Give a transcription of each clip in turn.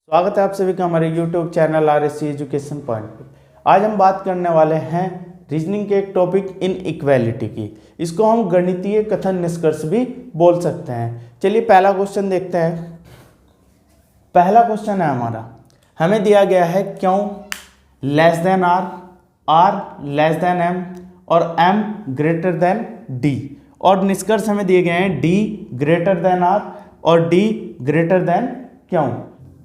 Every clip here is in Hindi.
स्वागत है आप सभी का हमारे YouTube channel RSC education point पे। आज हम बात करने वाले हैं रीजनिंग के एक टॉपिक इनइक्वालिटी की। इसको हम गणितीय कथन निष्कर्ष भी बोल सकते हैं। चलिए पहला क्वेश्चन देखते हैं। पहला क्वेश्चन है हमारा, हमें दिया गया है Q less than R, R less than M और एम ग्रेटर देन डी, और निष्कर्ष हमें दिए गए हैं डी ग्रेटर देन आर और डी ग्रेटर देन क्यों।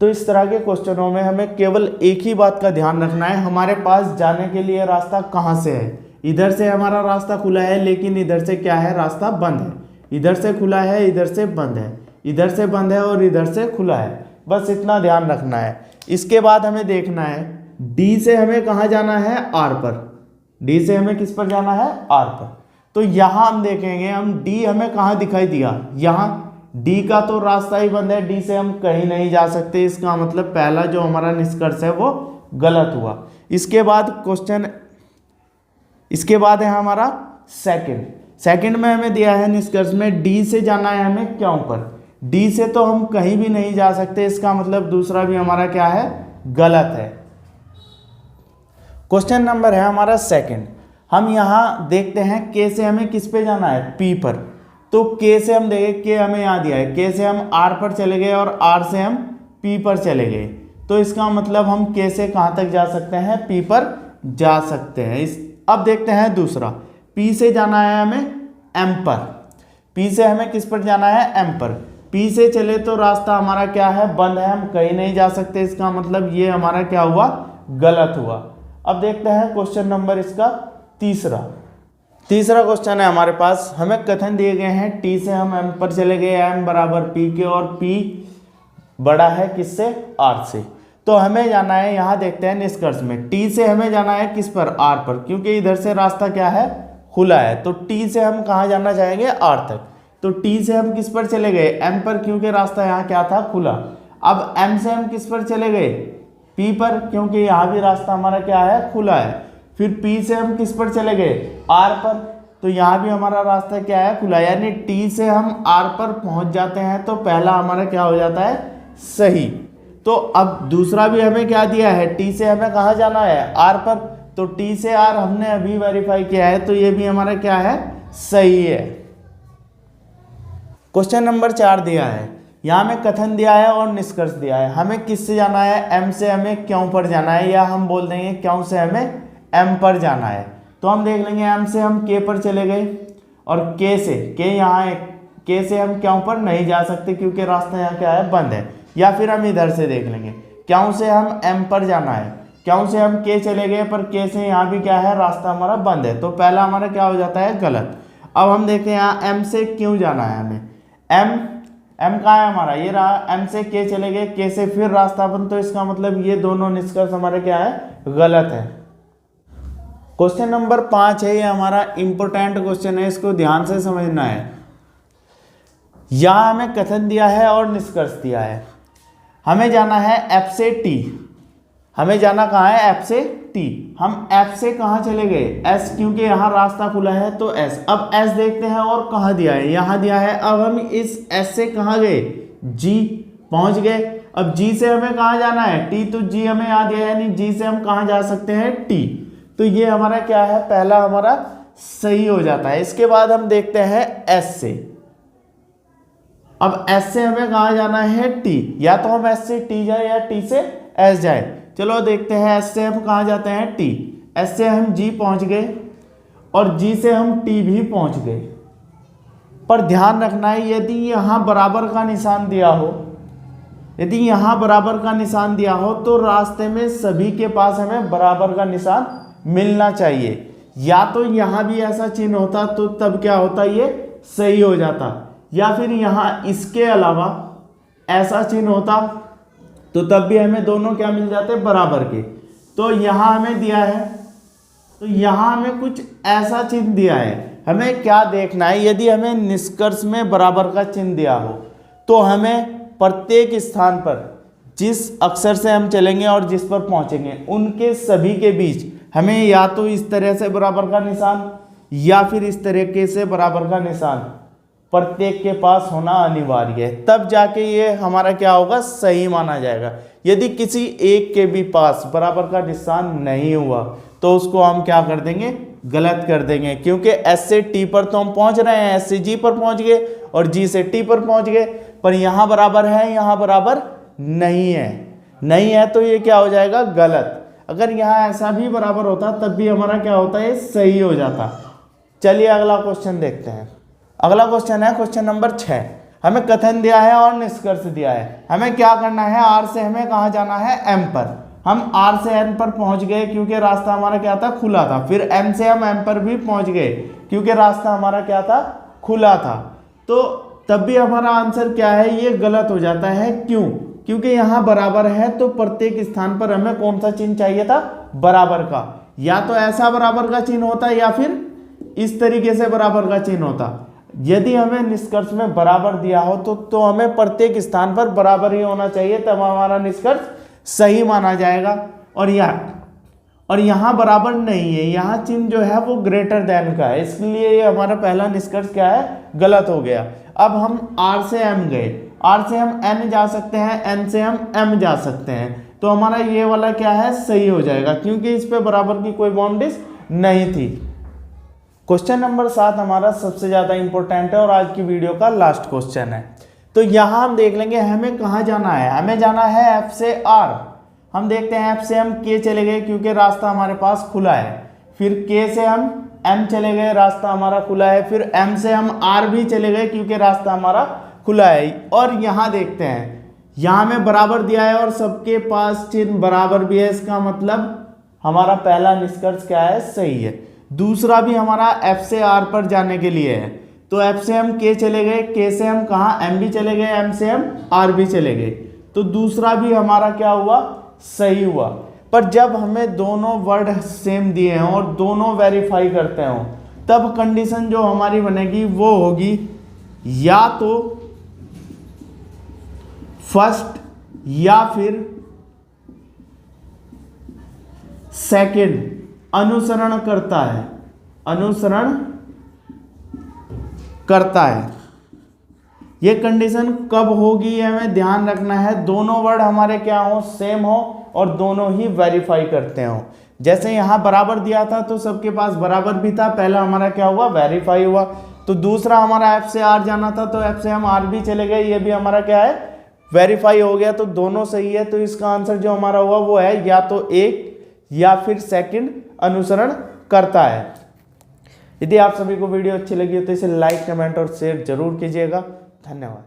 तो इस तरह के क्वेश्चनों में हमें केवल एक ही बात का ध्यान रखना है, हमारे पास जाने के लिए रास्ता कहाँ से है। इधर से हमारा रास्ता खुला है, लेकिन इधर से क्या है, रास्ता बंद है। इधर से खुला है, इधर से बंद है, इधर से बंद है और इधर से खुला है। बस इतना ध्यान रखना है। इसके बाद हमें देखना है डी से हमें कहाँ जाना है, आर पर। डी से हमें किस पर जाना है, आर पर। तो यहाँ हम देखेंगे, हम डी हमें कहाँ दिखाई दिया, यहाँ डी का तो रास्ता ही बंद है, डी से हम कहीं नहीं जा सकते। इसका मतलब पहला जो हमारा निष्कर्ष है वो गलत हुआ। इसके बाद है हमारा सेकंड में हमें दिया है निष्कर्ष में डी से जाना है हमें क्यों पर। डी से तो हम कहीं भी नहीं जा सकते, इसका मतलब दूसरा भी हमारा क्या है, गलत है। क्वेश्चन नंबर है हमारा सेकंड। हम यहाँ देखते हैं के से हमें किस पे जाना है, पी पर। तो के से हम देखें, के हमें यहाँ दिया है, के से हम आर पर चले गए और आर से हम पी पर चले गए। तो इसका मतलब हम के से कहाँ तक जा सकते हैं, पी पर जा सकते हैं। अब देखते हैं दूसरा, पी से जाना है हमें एम पर। पी से हमें किस पर जाना है, एम पर। पी से चले तो रास्ता हमारा क्या है, बंद है, हम कहीं नहीं जा सकते। इसका मतलब ये हमारा क्या हुआ, गलत हुआ। अब देखते हैं क्वेश्चन नंबर इसका तीसरा क्वेश्चन है हमारे पास। हमें कथन दिए गए हैं टी से हम एम पर चले गए, एम बराबर पी के, और पी बड़ा है किससे, आर से। तो हमें जाना है, यहाँ देखते हैं निष्कर्ष में, टी से हमें जाना है किस पर, आर पर, क्योंकि इधर से रास्ता क्या है, खुला है। तो टी से हम कहाँ जाना चाहेंगे, आर तक। तो टी से हम किस पर चले गए, एम पर, क्योंकि रास्ता यहाँ क्या था, खुला। अब एम से हम किस पर चले गए, पी पर, क्योंकि यहाँ भी रास्ता हमारा क्या है, खुला है। फिर P से हम किस पर चले गए, R पर। तो यहाँ भी हमारा रास्ता क्या है, खुला। यानी T से हम R पर पहुँच जाते हैं तो पहला हमारा क्या हो जाता है, सही। तो अब दूसरा भी हमें क्या दिया है, T से हमें कहाँ जाना है, R पर। तो T से R हमने अभी वेरीफाई किया है, तो ये भी हमारा क्या है, सही है। क्वेश्चन नंबर 4 दिया है, यहाँ हमें कथन दिया है और निष्कर्ष दिया है। हमें किस से जाना है, M से हमें क्यों पर जाना है, या हम बोल देंगे क्यों से हमें M पर जाना है। तो हम देख लेंगे, M से हम K पर चले गए, और K से, K यहाँ है, K से हम क्यों पर नहीं जा सकते क्योंकि रास्ता यहाँ क्या है, बंद है। या फिर हम इधर से देख लेंगे, क्यों से हम M पर जाना है, क्यों से हम K चले गए, पर K से यहाँ भी क्या है, रास्ता हमारा बंद है। तो पहला हमारा क्या हो जाता है, गलत। अब हम देखते हैं यहाँ M से क्यों जाना है हमें, M कहाँ है हमारा, ये रहा। M से K चले गए, K से फिर रास्ता बंद, तो इसका मतलब ये दोनों निष्कर्ष हमारे क्या है, गलत है। क्वेश्चन नंबर 5 है, ये हमारा इंपॉर्टेंट क्वेश्चन है, इसको ध्यान से समझना है। यहां हमें कथन दिया है और निष्कर्ष दिया है। हमें जाना है F से T। हमें जाना कहाँ है, F से T। हम F से कहाँ चले गए, S, क्योंकि यहाँ रास्ता खुला है तो S। अब S देखते हैं और कहाँ दिया है, यहाँ दिया है। अब हम इस S से कहाँ गए, G पहुंच गए। अब G से हमें कहाँ जाना है, T। तो G हमें यहाँ दिया है, यानी G से हम कहाँ जा सकते हैं, T। तो ये हमारा क्या है, पहला हमारा सही हो जाता है। इसके बाद हम देखते हैं S से। अब S से हमें कहाँ जाना है, T। या तो हम S से T जाए या T से S जाए। चलो देखते हैं, S से हम कहाँ जाते हैं, T। S से हम G पहुंच गए और G से हम T भी पहुंच गए। पर ध्यान रखना है, यदि यहाँ बराबर का निशान दिया हो, यदि यहाँ बराबर का निशान दिया हो तो रास्ते में सभी के पास हमें बराबर का निशान मिलना चाहिए। या तो यहाँ भी ऐसा चिन्ह होता तो तब क्या होता, ये सही हो जाता। या फिर यहाँ इसके अलावा ऐसा चिन्ह होता तो तब भी हमें दोनों क्या मिल जाते, बराबर के। तो यहाँ हमें दिया है, तो यहाँ हमें कुछ ऐसा चिन्ह दिया है। हमें क्या देखना है, यदि हमें निष्कर्ष में बराबर का चिन्ह दिया हो तो हमें प्रत्येक स्थान पर जिस अक्षर से हम चलेंगे और जिस पर पहुंचेंगे उनके सभी के बीच हमें या तो इस तरह से बराबर का निशान या फिर इस तरीके से बराबर का निशान प्रत्येक के पास होना अनिवार्य है, तब जाके ये हमारा क्या होगा, सही माना जाएगा। यदि किसी एक के भी पास बराबर का निशान नहीं हुआ तो उसको हम क्या कर देंगे, गलत कर देंगे, क्योंकि एस से टी पर तो हम पहुंच रहे हैं, एस से जी पर पहुंच गए और जी से टी पर पहुंच गए, पर यहाँ बराबर है, यहाँ बराबर नहीं है तो ये क्या हो जाएगा, गलत। अगर यहाँ ऐसा भी बराबर होता तब भी हमारा क्या होता है, सही हो जाता। चलिए अगला क्वेश्चन देखते हैं। अगला क्वेश्चन है क्वेश्चन नंबर 6। हमें कथन दिया है और निष्कर्ष दिया है। हमें क्या करना है, आर से हमें कहाँ जाना है, एम पर। हम आर से एन पर पहुंच गए क्योंकि रास्ता हमारा क्या था, खुला था। फिर एन से हम एम पर भी पहुंच गए क्योंकि रास्ता हमारा क्या था, खुला था। तो तब भी हमारा आंसर क्या है, ये गलत हो जाता है। क्यों? क्योंकि यहाँ बराबर है तो प्रत्येक स्थान पर हमें कौन सा चिन्ह चाहिए था, बराबर का। या तो ऐसा बराबर का चिन्ह होता या फिर इस तरीके से बराबर का चिन्ह होता। यदि हमें निष्कर्ष में बराबर दिया हो तो हमें प्रत्येक स्थान पर बराबर ही होना चाहिए, तब हमारा निष्कर्ष सही माना जाएगा। और यहाँ बराबर नहीं है, यहाँ चिन्ह जो है वो ग्रेटर देन का है, इसलिए ये हमारा पहला निष्कर्ष क्या है, गलत हो गया। अब हम आर से एम गए, आर से हम एन जा सकते हैं, एन से हम एम जा सकते हैं, तो हमारा ये वाला क्या है, सही हो जाएगा, क्योंकि इस पे बराबर की कोई बाउंड्रीज नहीं थी। क्वेश्चन नंबर 7 हमारा सबसे ज़्यादा इंपॉर्टेंट है और आज की वीडियो का लास्ट क्वेश्चन है। तो यहाँ हम देख लेंगे हमें कहाँ जाना है। हमें जाना है एफ से आर। हम देखते हैं एफ से हम के चले गए क्योंकि रास्ता हमारे पास खुला है। फिर के से हम एम चले गए, रास्ता हमारा खुला है। फिर एम से हम आर भी चले गए क्योंकि रास्ता हमारा खुला है। और यहाँ देखते हैं, यहाँ में बराबर दिया है और सबके पास चिन्ह बराबर भी है, इसका मतलब हमारा पहला निष्कर्ष क्या है, सही है। दूसरा भी हमारा एफ से आर पर जाने के लिए है, तो एफ से हम के चले गए, के से हम कहाँ, एम भी चले गए, एम से हम आर भी चले गए, तो दूसरा भी हमारा क्या हुआ, सही हुआ। पर जब हमें दोनों वर्ड सेम दिए हैं और दोनों वेरीफाई करते हो, तब कंडीशन जो हमारी बनेगी वो होगी या तो फर्स्ट या फिर सेकंड अनुसरण करता है, अनुसरण करता है। ये कंडीशन कब होगी, हमें ध्यान रखना है, दोनों वर्ड हमारे क्या हो, सेम हो और दोनों ही वेरीफाई करते हो। जैसे यहाँ बराबर दिया था तो सबके पास बराबर भी था, पहला हमारा क्या हुआ, वेरीफाई हुआ। तो दूसरा हमारा एफ से आर जाना था तो एफ से हम आर भी चले गए, ये भी हमारा क्या है, वेरीफाई हो गया, तो दोनों सही है। तो इसका आंसर जो हमारा हुआ वो है या तो एक या फिर सेकंड अनुसरण करता है। यदि आप सभी को वीडियो अच्छी लगी हो तो इसे लाइक, कमेंट और शेयर जरूर कीजिएगा। धन्यवाद।